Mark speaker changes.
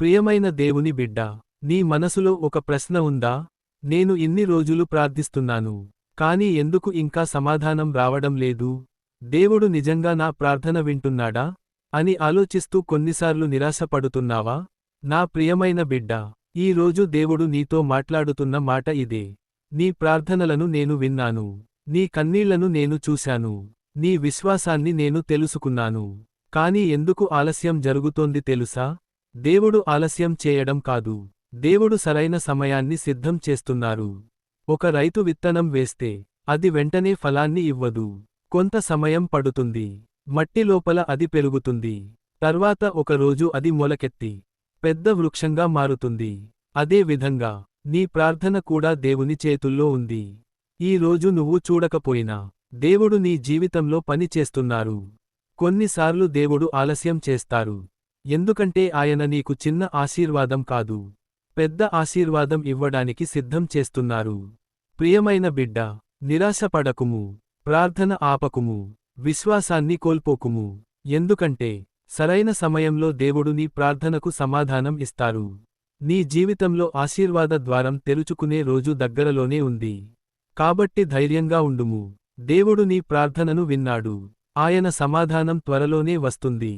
Speaker 1: ప్రియమైన దేవుని బిడ్డ, నీ మనసులో ఒక ప్రశ్న ఉందా? నేను ఇన్ని రోజులు ప్రార్థిస్తున్నాను, కాని ఎందుకు ఇంకా సమాధానం రావడం లేదు? దేవుడు నిజంగా నా ప్రార్థన వింటున్నాడా అని ఆలోచిస్తూ కొన్నిసార్లు నిరాశపడుతున్నావా? నా ప్రియమైన బిడ్డ, ఈ రోజు దేవుడు నీతో మాట్లాడుతున్న మాట ఇదే. నీ ప్రార్థనలను నేను విన్నాను, నీ కన్నీళ్లను నేను చూశాను, నీ విశ్వాసాన్ని నేను తెలుసుకున్నాను. కాని ఎందుకు ఆలస్యం జరుగుతోంది తెలుసా? దేవుడు ఆలస్యం చేయడం కాదు, దేవుడు సరైన సమయాన్ని సిద్ధం చేస్తున్నారు. ఒక రైతు విత్తనం వేస్తే అది వెంటనే ఫలాన్ని ఇవ్వదు. కొంత సమయం పడుతుంది, మట్టి లోపల అది పెరుగుతుంది. తర్వాత ఒక రోజు అది మొలకెత్తి పెద్ద వృక్షంగా మారుతుంది. అదే విధంగా నీ ప్రార్థన కూడా దేవుని చేతుల్లో ఉంది. ఈ రోజు నువ్వు చూడకపోయినా దేవుడు నీ జీవితంలో పని చేస్తున్నారు. కొన్నిసార్లు దేవుడు ఆలస్యం చేస్తారు, ఎందుకంటే ఆయన నీకు చిన్న ఆశీర్వాదం కాదు, పెద్ద ఆశీర్వాదం ఇవ్వడానికి సిద్ధం చేస్తున్నారు. ప్రియమైన బిడ్డ, నిరాశపడకుము, ప్రార్థన ఆపకుము, విశ్వాసాన్ని కోల్పోకుము. ఎందుకంటే సరైన సమయంలో దేవుడు నీ ప్రార్థనకు సమాధానం ఇస్తారు. నీ జీవితంలో ఆశీర్వాద ద్వారం తెరుచుకునే రోజు దగ్గరలోనే ఉంది. కాబట్టి ధైర్యంగా ఉండుము. దేవుడు నీ ప్రార్థనను విన్నాడు, ఆయన సమాధానం త్వరలోనే వస్తుంది.